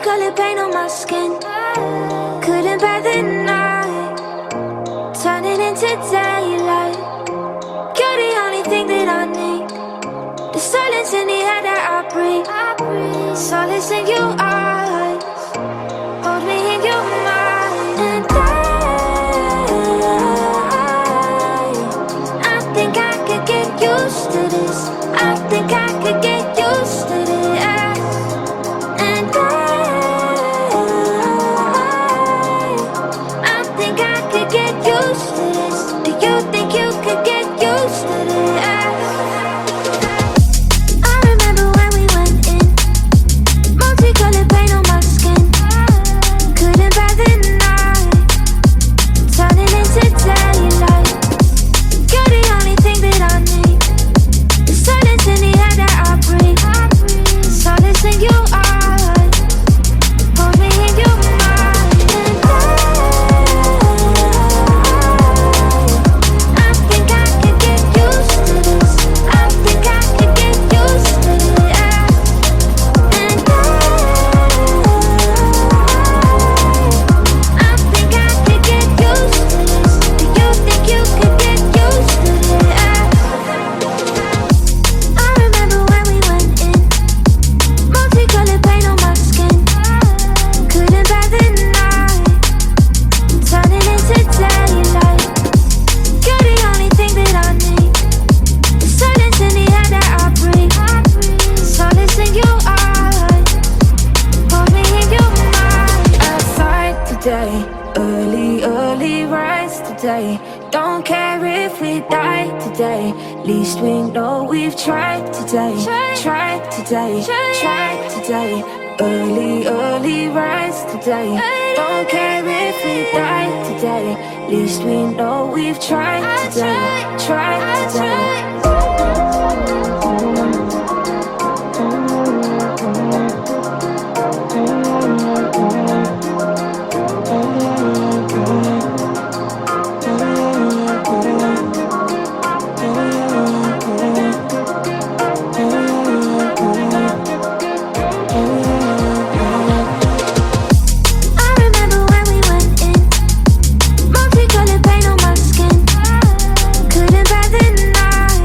multicolored paint on my skin. Couldn't bear the night, turning into daylight. You're the only thing that I need. The silence in the air that I breathe. Solace in your eyes, hold me in your mind. And I think I could get used to this. I think I could get used to this. And I think I could get used to this. Do you think you could get used to this? I remember when we went in, multicolored paint on my skin. Couldn't bear the night, turning into daylight. You're the only thing that I need. The silence in the air that I breathe. Solace in your eyes, hold me in your mind. And I think I could get used to this. I think I could get used to this. And I think I could get used to this. Do you think you could get used to this? I remember when we went in, multicolored paint on my skin. Couldn't bear the night, turning into daylight. You're the only thing that I need. The silence in the air that I breathe. Solace in your eyes, hold me in your mind. Outside today, early rise today. Don't care if we die today. Least we know we've tried today. Tried today, tried today. Early rise today. Don't care if we die today. Least we know we've tried today. Tried today. I remember when we went in, multicolored paint on my skin. Couldn't bear the night,